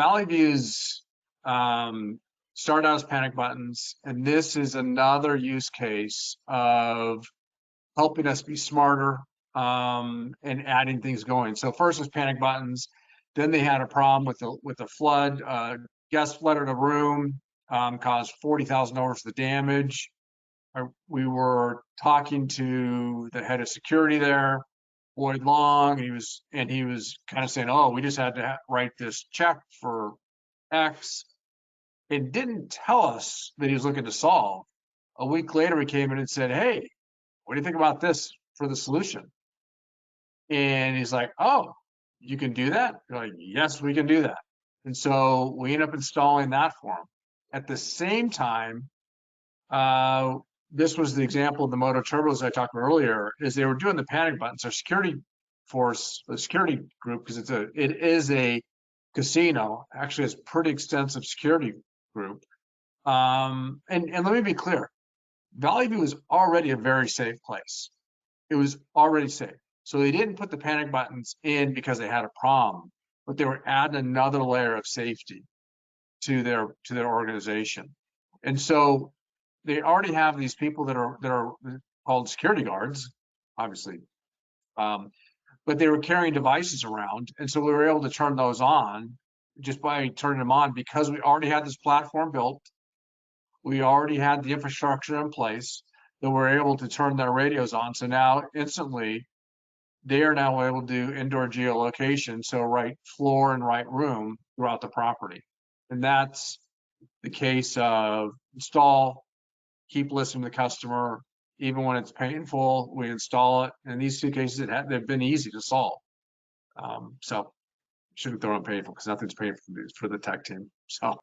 Valley Views start out as panic buttons, and this is another use case of helping us be smarter and adding things going. So first was panic buttons, then they had a problem with the flood. Guest flooded a room, caused $40,000 worth of damage. We were talking to the head of security there, Boyd Long, and he was kind of saying, "Oh, we just had to write this check for X." It didn't tell us that he was looking to solve. A week later, he came in and said, "Hey, what do you think about this for the solution?" And he's like, "Oh, you can do that?" We're like, "Yes, we can do that." And so we end up installing that for him. At the same time, this was the example of the MOTOTRBOs I talked about earlier, is they were doing the panic buttons. Our security force, the security group, because it is a casino, actually has pretty extensive security group. And let me be clear, Valley View was already a very safe place. It was already safe. So they didn't put the panic buttons in because they had a problem, but they were adding another layer of safety to their organization. And so they already have these people that are called security guards, obviously, but they were carrying devices around, and so we were able to turn those on just by turning them on because we already had this platform built. We already had the infrastructure in place that we're able to turn their radios on. So now instantly, they are now able to do indoor geolocation, so right floor and right room throughout the property. And that's the case of install, keep listening to the customer, even when it's painful, we install it. In these two cases, they've been easy to solve. So shouldn't throw in painful because nothing's painful for the tech team. So.